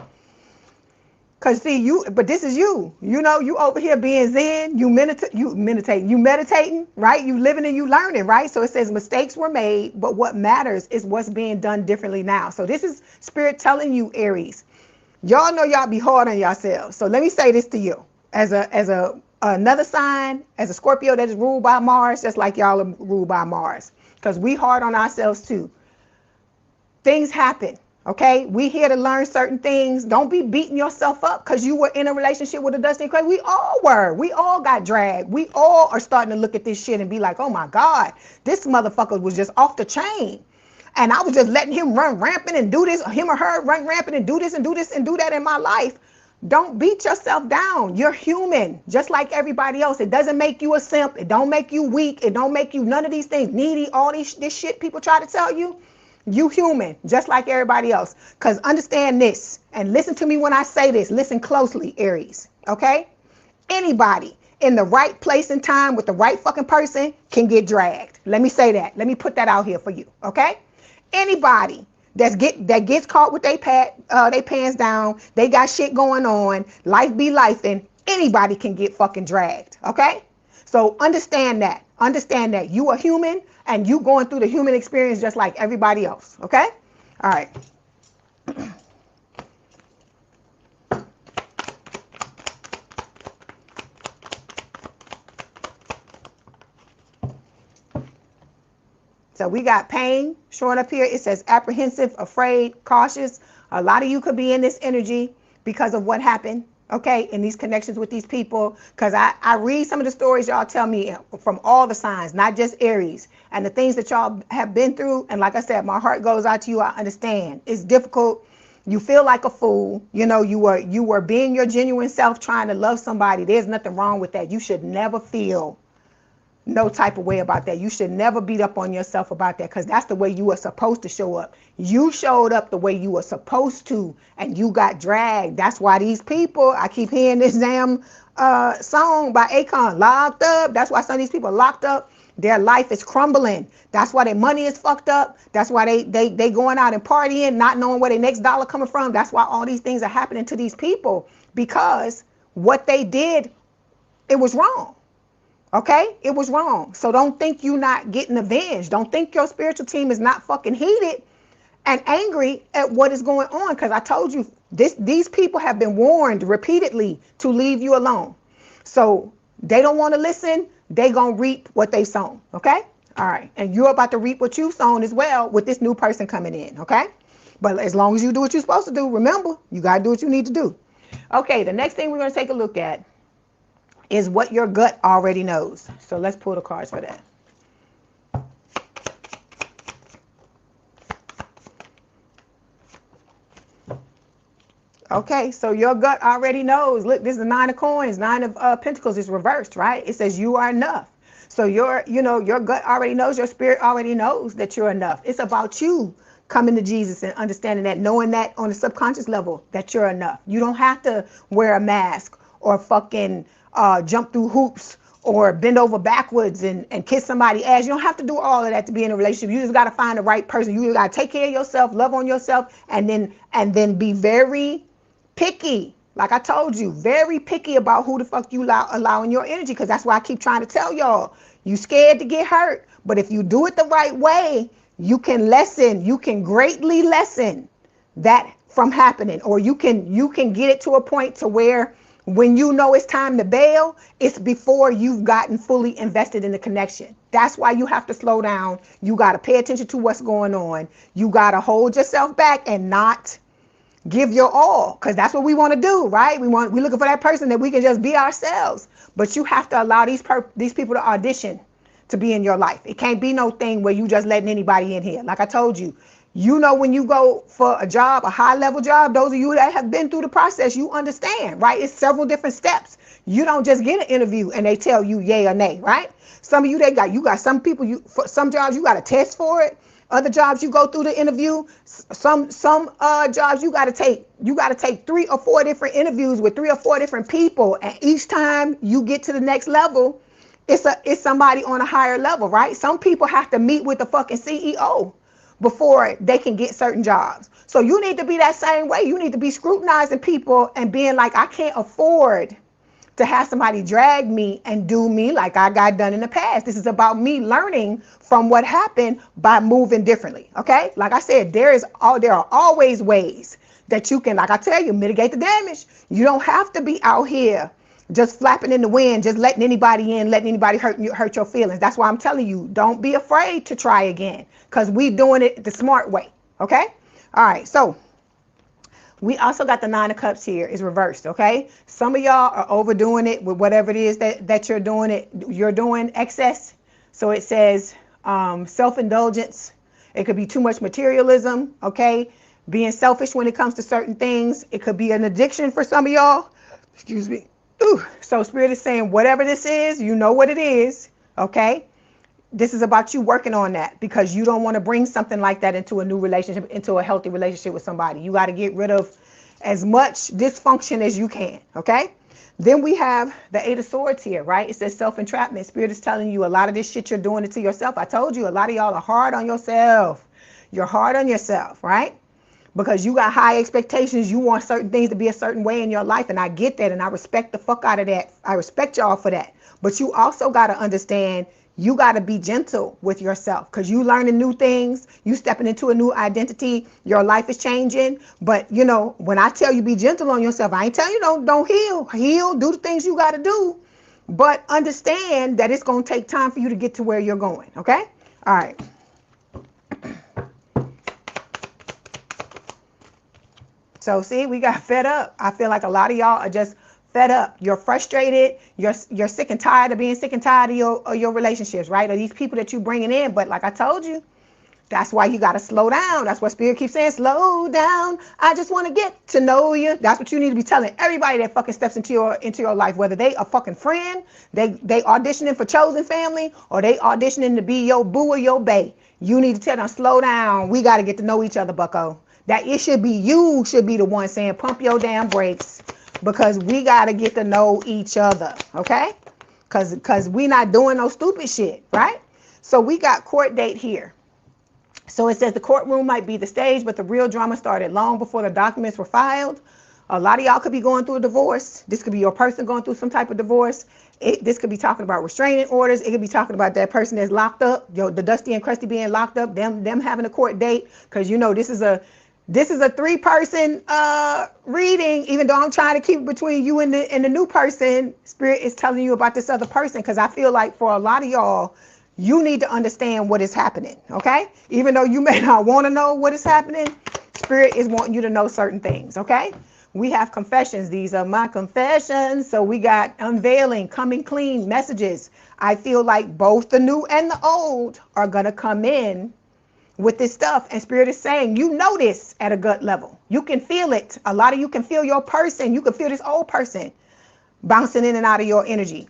Speaker 1: Cause see, but this is you. You know, you over here being zen, you meditating, right? You living and you learning, right? So it says mistakes were made, but what matters is what's being done differently now. So this is Spirit telling you, Aries, y'all know y'all be hard on yourselves. So let me say this to you, as another sign, as a Scorpio that is ruled by Mars, just like y'all are ruled by Mars, because we hard on ourselves too. Things happen. Okay, we here to learn certain things. Don't be beating yourself up because you were in a relationship with a Dusty and Crusty. We all were. We all got dragged. We all are starting to look at this shit and be like, oh my God, this motherfucker was just off the chain. And I was just letting him run rampant and do this, him or her run rampant and do this and do this and do that in my life. Don't beat yourself down. You're human, just like everybody else. It doesn't make you a simp. It don't make you weak. It don't make you none of these things, needy, all this shit people try to tell you. You human, just like everybody else. Because understand this, and listen to me when I say this. Listen closely, Aries, okay? Anybody in the right place and time with the right fucking person can get dragged. Let me say that. Let me put that out here for you, okay? Anybody that gets caught with they pants down, they got shit going on, life be life, and anybody can get fucking dragged, okay? So understand that. Understand that you are human and you going through the human experience just like everybody else, okay? All right. So we got pain showing up here. It says apprehensive, afraid, cautious. A lot of you could be in this energy because of what happened, okay, in these connections with these people. Because I read some of the stories y'all tell me from all the signs, not just Aries, and the things that y'all have been through. And like I said, my heart goes out to you. I understand. It's difficult. You feel like a fool. You know, you were being your genuine self, trying to love somebody. There's nothing wrong with that. You should never feel no type of way about that. You should never beat up on yourself about that, because that's the way you are supposed to show up. You showed up the way you were supposed to, and you got dragged. That's why these people, I keep hearing this damn song by Akon, locked up. That's why some of these people are locked up. Their life is crumbling. That's why their money is fucked up. That's why they going out and partying, not knowing where their next dollar coming from. That's why all these things are happening to these people, because what they did, it was wrong. Okay, it was wrong. So don't think you're not getting avenged. Don't think your spiritual team is not fucking heated and angry at what is going on. Because I told you, these people have been warned repeatedly to leave you alone. So they don't want to listen. They gonna reap what they sown. Okay, all right. And you're about to reap what you've sown as well with this new person coming in. Okay, but as long as you do what you're supposed to do, remember, you gotta do what you need to do. Okay, the next thing we're gonna take a look at is what your gut already knows. So let's pull the cards for that. Okay, so your gut already knows. Look, this is the Nine of Coins, Nine of Pentacles is reversed, right? It says you are enough. So your gut already knows, your spirit already knows that you're enough. It's about you coming to Jesus and understanding that, knowing that on a subconscious level that you're enough. You don't have to wear a mask or fucking jump through hoops or bend over backwards and kiss somebody's ass. You don't have to do all of that to be in a relationship. You just got to find the right person. You got to take care of yourself, love on yourself, and then be very picky. Like I told you, very picky about who the fuck you allow in your energy, because that's why I keep trying to tell y'all. You scared to get hurt, but if you do it the right way, you can greatly lessen that from happening, or you can get it to a point to where when you know it's time to bail, it's before you've gotten fully invested in the connection. That's why you have to slow down. You got to pay attention to what's going on. You got to hold yourself back and not give your all, because that's what we want to do, right? We're looking for that person that we can just be ourselves. But you have to allow these people to audition to be in your life. It can't be no thing where you just letting anybody in here. Like I told you, when you go for a job, a high level job, those of you that have been through the process, you understand, right? It's several different steps. You don't just get an interview and they tell you yay or nay, right? Some of you, you got some people, for some jobs you got to test for it. Other jobs you go through the interview. Some jobs you got to take 3 or 4 different interviews with 3 or 4 different people, and each time you get to the next level, it's somebody on a higher level, right? Some people have to meet with the fucking CEO before they can get certain jobs. So you need to be that same way. You need to be scrutinizing people and being like, I can't afford to have somebody drag me and do me like I got done in the past. This is about me learning from what happened by moving differently. Okay, like I said, there are always ways that you can, like I tell you, mitigate the damage. You don't have to be out here just flapping in the wind, just letting anybody in, letting anybody hurt your feelings. That's why I'm telling you, don't be afraid to try again, because we doing it the smart way. Okay, all right. So we also got the 9 of Cups here. It's reversed, okay? Some of y'all are overdoing it with whatever it is that you're doing. You're doing excess. So it says self-indulgence. It could be too much materialism, okay? Being selfish when it comes to certain things. It could be an addiction for some of y'all. Excuse me. Ooh. So Spirit is saying whatever this is, you know what it is, okay? This is about you working on that, because you don't want to bring something like that into a new relationship, into a healthy relationship with somebody. You got to get rid of as much dysfunction as you can, okay? Then we have the 8 of Swords here, right? It says self-entrapment. Spirit is telling you a lot of this shit you're doing it to yourself. I told you, a lot of y'all are hard on yourself. You're hard on yourself, right? Because you got high expectations. You want certain things to be a certain way in your life, and I get that, and I respect the fuck out of that. I respect y'all for that. But you also got to understand, you got to be gentle with yourself, because you learning new things. You stepping into a new identity. Your life is changing. But, you know, when I tell you be gentle on yourself, I ain't telling you don't heal, do the things you got to do. But understand that it's going to take time for you to get to where you're going. Okay? All right. So, see, we got fed up. I feel like a lot of y'all are just fed up. You're frustrated. You're sick and tired of being sick and tired of your relationships, right? Or these people that you bringing in. But like I told you, that's why you got to slow down. That's what Spirit keeps saying. Slow down. I just want to get to know you. That's what you need to be telling everybody that fucking steps into your life, whether they a fucking friend, they auditioning for chosen family, or they auditioning to be your boo or your bae. You need to tell them, slow down. We got to get to know each other, bucko. That it should be you should be the one saying, pump your damn brakes, because we got to get to know each other, okay? Because we not doing no stupid shit, right? So we got court date here. So it says the courtroom might be the stage, but the real drama started long before the documents were filed. A lot of y'all could be going through a divorce. This could be your person going through some type of divorce. This could be talking about restraining orders. It could be talking about that person that's locked up, the Dusty and Crusty being locked up, them having a court date, because you know this is a 3-person reading. Even though I'm trying to keep it between you and the new person, Spirit is telling you about this other person, because I feel like for a lot of y'all, you need to understand what is happening, okay? Even though you may not want to know what is happening, Spirit is wanting you to know certain things, okay? We have confessions. These are my confessions. So we got unveiling, coming clean, messages. I feel like both the new and the old are going to come in with this stuff, and Spirit is saying, you know this at a gut level. You can feel it. A lot of you can feel your person. You can feel this old person bouncing in and out of your energy.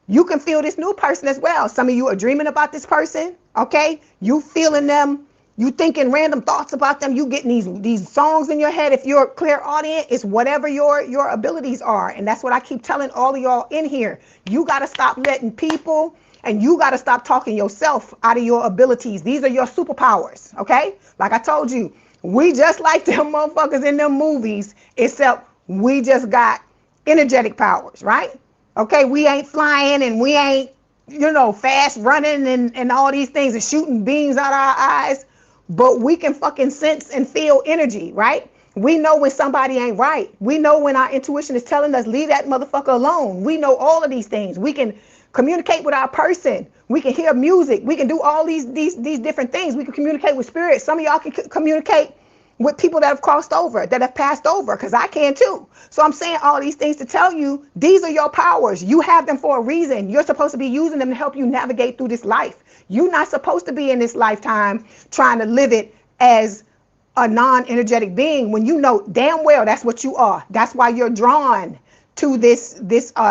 Speaker 1: You can feel this new person as well. Some of you are dreaming about this person, okay? You feeling them You thinking random thoughts about them. You getting these songs in your head. If you're a clairaudient, it's whatever your abilities are. And that's what I keep telling all of y'all in here. You got to stop letting people, and you got to stop talking yourself out of your abilities. These are your superpowers, okay? Like I told you, we just like them motherfuckers in them movies, except we just got energetic powers, right? Okay, we ain't flying and we ain't, fast running and all these things and shooting beams out our eyes. But we can fucking sense and feel energy, right? We know when somebody ain't right. We know when our intuition is telling us, leave that motherfucker alone. We know all of these things. We can communicate with our person. We can hear music. We can do all these different things. We can communicate with spirits. Some of y'all can communicate with people that have crossed over, that have passed over, because I can too. So I'm saying all these things to tell you, these are your powers. You have them for a reason. You're supposed to be using them to help you navigate through this life. You're not supposed to be in this lifetime trying to live it as a non-energetic being when you know damn well that's what you are. That's why you're drawn to this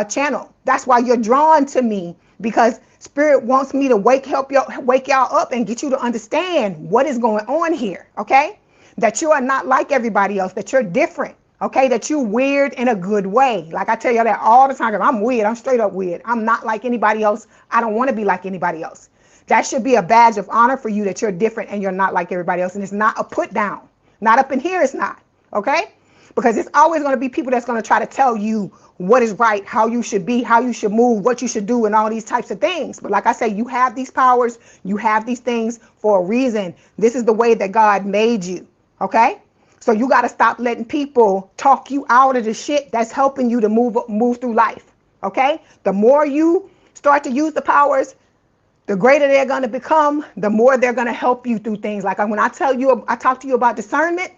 Speaker 1: channel. That's why you're drawn to me, because Spirit wants me to wake y'all up and get you to understand what is going on here, okay? That you are not like everybody else, that you're different, okay? That you're weird in a good way. Like I tell you that all the time, because I'm weird. I'm straight up weird. I'm not like anybody else. I don't want to be like anybody else. That should be a badge of honor for you, that you're different and you're not like everybody else. And it's not a put down. Not up in here, it's not, okay? Because it's always going to be people that's going to try to tell you what is right, how you should be, how you should move, what you should do, and all these types of things. But like I say, you have these powers, you have these things for a reason. This is the way that God made you, okay? So you got to stop letting people talk you out of the shit that's helping you to move through life, okay? The more you start to use the powers, the greater they're going to become, the more they're going to help you through things. Like when I talk to you about discernment,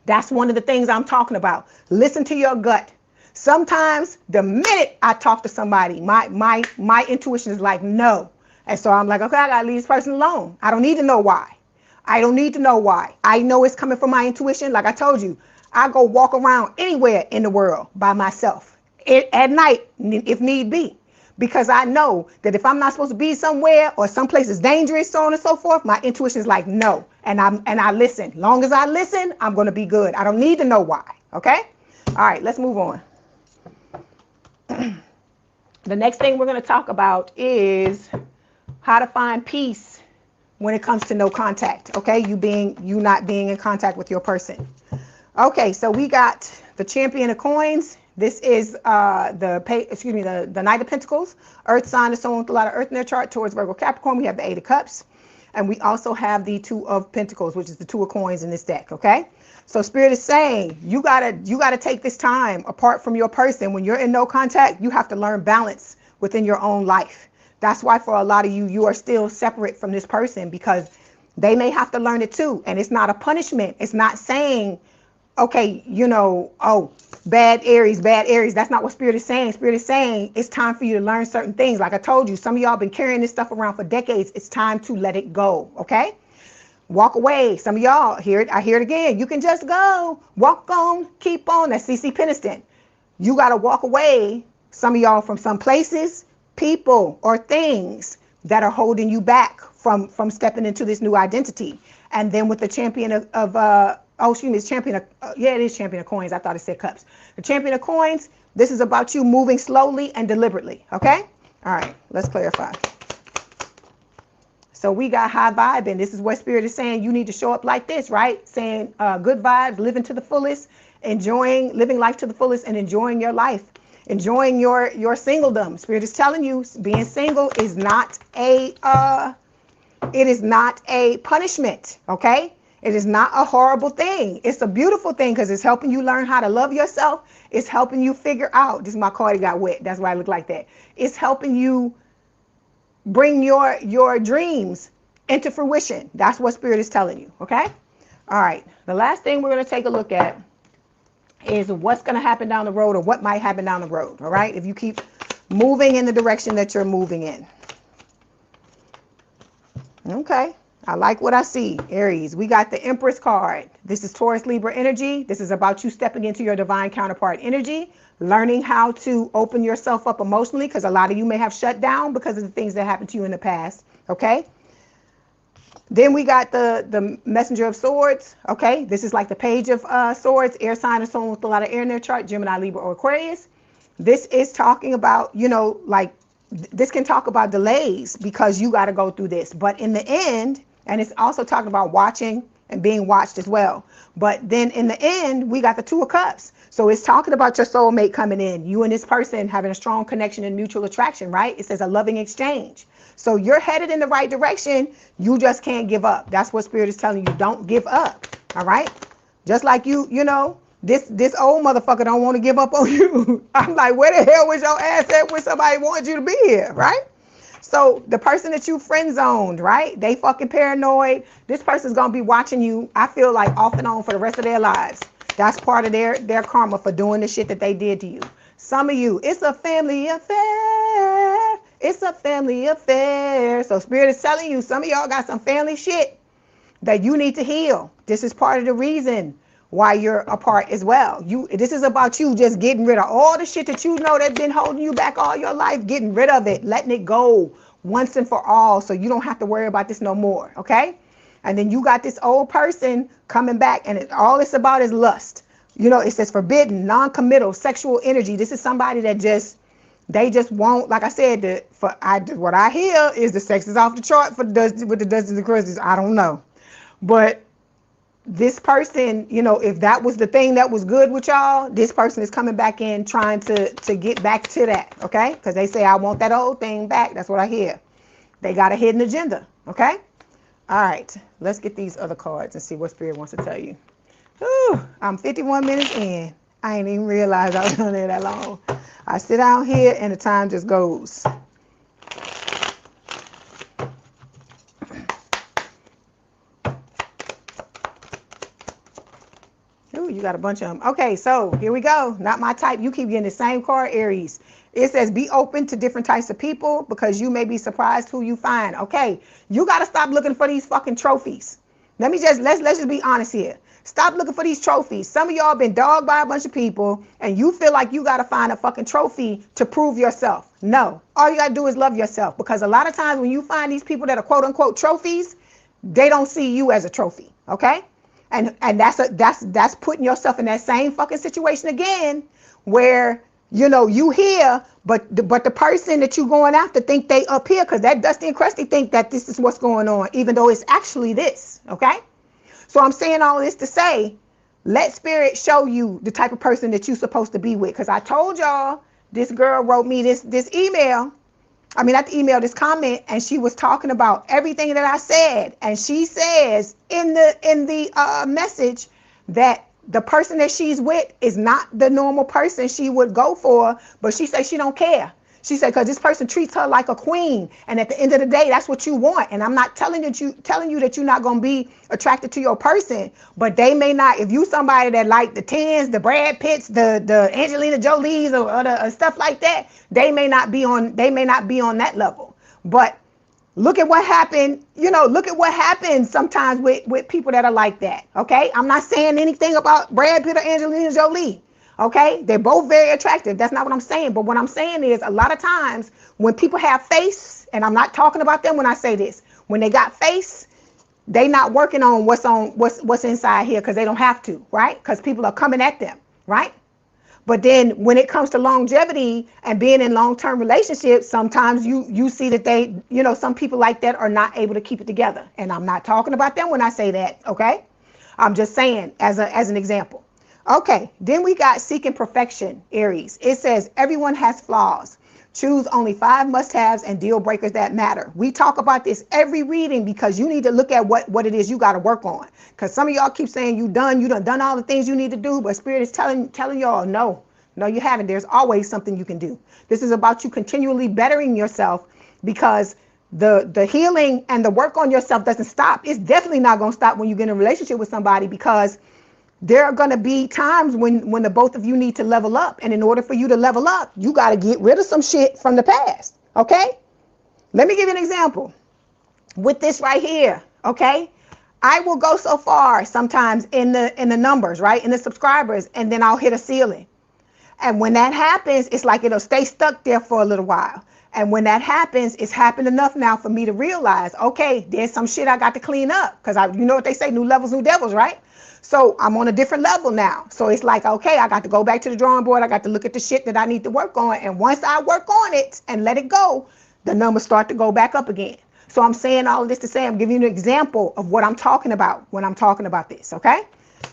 Speaker 1: that's one of the things I'm talking about. Listen to your gut. Sometimes the minute I talk to somebody, my intuition is like, no. And so I'm like, okay, I got to leave this person alone. I don't need to know why. I don't need to know why. I know it's coming from my intuition. Like I told you, I go walk around anywhere in the world by myself at night, if need be. Because I know that if I'm not supposed to be somewhere or someplace is dangerous, so on and so forth, my intuition is like, no. And I listen. Long as I listen, I'm going to be good. I don't need to know why. Okay? All right, let's move on. The next thing we're going to talk about is how to find peace when it comes to no contact. Okay? You not being in contact with your person. Okay, so we got the Champion of Coins. This is the Knight of Pentacles, Earth sign, is someone with a lot of Earth in their chart, towards Virgo, Capricorn. We have the Eight of Cups, and we also have the Two of Pentacles, which is the Two of Coins in this deck. Okay, so Spirit is saying you gotta take this time apart from your person. When you're in no contact, you have to learn balance within your own life. That's why for a lot of you are still separate from this person, because they may have to learn it too. And it's not a punishment. It's not saying, okay, oh, bad Aries. That's not what Spirit is saying. Spirit is saying it's time for you to learn certain things. Like I told you, some of y'all been carrying this stuff around for decades. It's time to let it go, okay? Walk away. Some of y'all, I hear it again. You can just go. Walk on, keep on. That's CC Peniston. You got to walk away, some of y'all, from some places, people, or things that are holding you back from stepping into this new identity. And then with the Champion it is Champion of Coins. I thought it said Cups. The Champion of Coins, this is about you moving slowly and deliberately, okay? All right, let's clarify. So we got high vibe, and this is what Spirit is saying. You need to show up like this, right? Saying good vibes, living to the fullest, living life to the fullest, and enjoying your life, enjoying your singledom. Spirit is telling you being single is not a punishment, okay? It is not a horrible thing. It's a beautiful thing, because it's helping you learn how to love yourself. It's helping you figure out, this is my card, it got wet. That's why I look like that. It's helping you bring your dreams into fruition. That's what Spirit is telling you, okay? All right. The last thing we're going to take a look at is what's going to happen down the road, or what might happen down the road, all right? If you keep moving in the direction that you're moving in. Okay. I like what I see, Aries. We got the Empress card. This is Taurus Libra energy. This is about you stepping into your divine counterpart energy, learning how to open yourself up emotionally, because a lot of you may have shut down because of the things that happened to you in the past, okay? Then we got the Messenger of Swords. Okay, this is like the Page of Swords, air sign or someone with a lot of air in their chart, Gemini, Libra, or Aquarius. This is talking about, you know, like this can talk about delays because you got to go through this. But in the end, and it's also talking about watching and being watched as well. But then in the end, we got the Two of Cups. So it's talking about your soulmate coming in, you and this person having a strong connection and mutual attraction, right? It says a loving exchange. So you're headed in the right direction. You just can't give up. That's what Spirit is telling you. Don't give up. All right. Just like you know, this old motherfucker don't want to give up on you. I'm like, where the hell was your ass at when somebody wanted you to be here, right? So the person that you friend zoned, right? They fucking paranoid. This person's gonna be watching you, I feel like, off and on for the rest of their lives. That's part of their karma for doing the shit that they did to you. Some of you, it's a family affair. It's a family affair. So Spirit is telling you, some of y'all got some family shit that you need to heal. This is part of the reason why you're apart as well. This is about you just getting rid of all the shit that you know that's been holding you back all your life, getting rid of it, letting it go once and for all, so you don't have to worry about this no more, okay? And then you got this old person coming back, and all it's about is lust. You know, it says forbidden, non-committal, sexual energy. This is somebody that they just won't, like I said, what I hear is the sex is off the chart with the Dusties and Crusties. I don't know. But this person, you know, if that was the thing that was good with y'all, this person is coming back in trying to get back to that, okay? Because they say, I want that old thing back. That's what I hear. They got a hidden agenda, okay? All right, let's get these other cards and see what Spirit wants to tell you. Ooh, I'm 51 minutes in. I ain't even realized I was on there that long. I sit down here and the time just goes. Ooh, you got a bunch of them. Okay, so here we go. Not my type. You keep getting the same card, Aries. It says be open to different types of people because you may be surprised who you find. Okay, you got to stop looking for these fucking trophies. Let's just be honest here. Stop looking for these trophies. Some of y'all been dogged by a bunch of people and you feel like you got to find a fucking trophy to prove yourself. No, all you got to do is love yourself, because a lot of times when you find these people that are quote unquote trophies, they don't see you as a trophy. Okay. And that's putting yourself in that same fucking situation again, where, you know, you here, but the person that you going after think they up here, because that Dusty and Crusty think that this is what's going on, even though it's actually this. Okay. So I'm saying all this to say, let Spirit show you the type of person that you're supposed to be with. Because I told y'all, this girl wrote me this email. I mean, not the email, this comment, and she was talking about everything that I said. And she says in the message that the person that she's with is not the normal person she would go for, but she says she don't care. She said, because this person treats her like a queen. And at the end of the day, that's what you want. And I'm not telling you that you're not going to be attracted to your person, but they may not. If you somebody that like the Tens, the Brad Pitts, the Angelina Jolies or the stuff like that, they may not be on that level. But look at what happened. You know, look at what happens sometimes with people that are like that. Okay. I'm not saying anything about Brad Pitt or Angelina Jolie. Okay, they're both very attractive. That's not what I'm saying. But what I'm saying is, a lot of times when people have face, and I'm not talking about them when I say this, when they got face, they not working on what's inside here, because they don't have to, right? Because people are coming at them, right? But then when it comes to longevity and being in long-term relationships, sometimes you see that they, you know, some people like that are not able to keep it together. And I'm not talking about them when I say that, okay? I'm just saying as an example. Okay, then we got seeking perfection, Aries. It says everyone has flaws. Choose only 5 must-haves and deal breakers that matter. We talk about this every reading because you need to look at what it is you got to work on. Because some of y'all keep saying you done all the things you need to do, but Spirit is telling y'all no, you haven't. There's always something you can do. This is about you continually bettering yourself, because the healing and the work on yourself doesn't stop. It's definitely not going to stop when you get in a relationship with somebody, because there are going to be times when the both of you need to level up. And in order for you to level up, you got to get rid of some shit from the past. Okay. Let me give you an example with this right here. Okay. I will go so far sometimes in the numbers, right? In the subscribers, and then I'll hit a ceiling. And when that happens, it's like it'll stay stuck there for a little while. And when that happens, it's happened enough now for me to realize, okay, there's some shit I got to clean up. Because you know what they say, new levels, new devils, right? So I'm on a different level now. So it's like, okay, I got to go back to the drawing board. I got to look at the shit that I need to work on. And once I work on it and let it go, the numbers start to go back up again. So I'm saying all of this to say, I'm giving you an example of what I'm talking about when I'm talking about this, okay?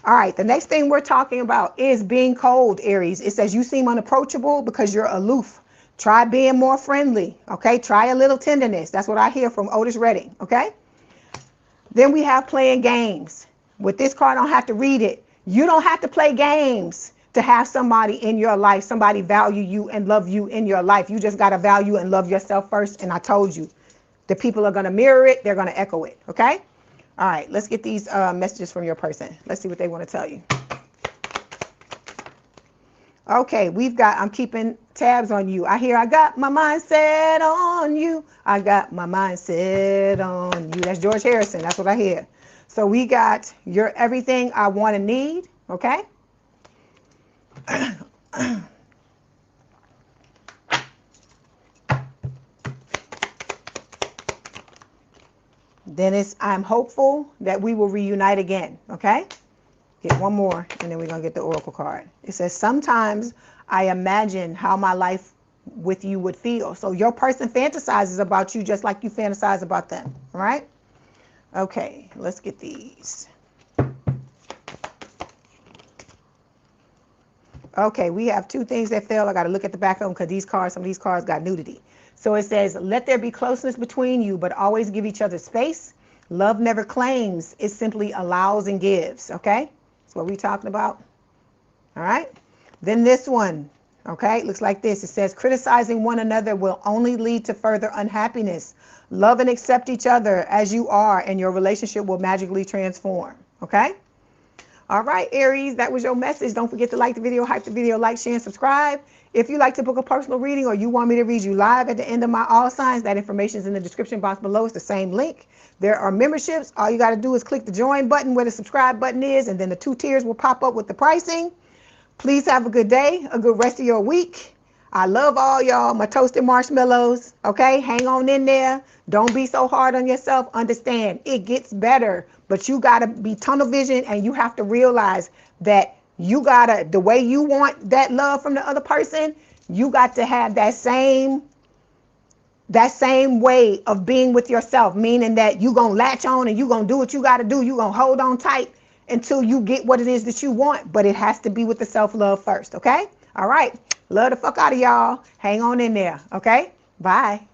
Speaker 1: All right, the next thing we're talking about is being cold, Aries. It says you seem unapproachable because you're aloof. Try being more friendly, okay? Try a little tenderness. That's what I hear from Otis Redding, okay? Then we have playing games. With this card, I don't have to read it. You don't have to play games to have somebody in your life, somebody value you and love you in your life. You just got to value and love yourself first. And I told you, the people are going to mirror it. They're going to echo it, okay? All right, let's get these messages from your person. Let's see what they want to tell you. Okay, I'm keeping tabs on you. I got my mind set on you. I got my mind set on you. That's George Harrison. That's what I hear. So we got you're everything I want and need, okay? Then I'm hopeful that we will reunite again, okay? Get one more, and then we're going to get the Oracle card. It says, sometimes I imagine how my life with you would feel. So your person fantasizes about you just like you fantasize about them, all right? Okay, let's get these. Okay, we have two things that fail. I got to look at the back of them because some of these cards got nudity. So it says, let there be closeness between you, but always give each other space. Love never claims. It simply allows and gives, okay? That's what we're talking about. All right. Then this one, okay, looks like this. It says, criticizing one another will only lead to further unhappiness. Love and accept each other as you are, and your relationship will magically transform, okay? All right, Aries, that was your message. Don't forget to like the video, hype the video, like, share, and subscribe. If you'd like to book a personal reading or you want me to read you live at the end of my all signs, that information is in the description box below. It's the same link. There are memberships. All you got to do is click the join button where the subscribe button is, and then the 2 tiers will pop up with the pricing. Please have a good day, a good rest of your week. I love all y'all, my toasted marshmallows, okay? Hang on in there. Don't be so hard on yourself. Understand, it gets better, but you got to be tunnel vision, and you have to realize that the way you want that love from the other person, you got to have that same way of being with yourself, meaning that you going to latch on and you going to do what you got to do. You going to hold on tight until you get what it is that you want, but it has to be with the self-love first, okay? All right. Love the fuck out of y'all. Hang on in there, okay? Bye.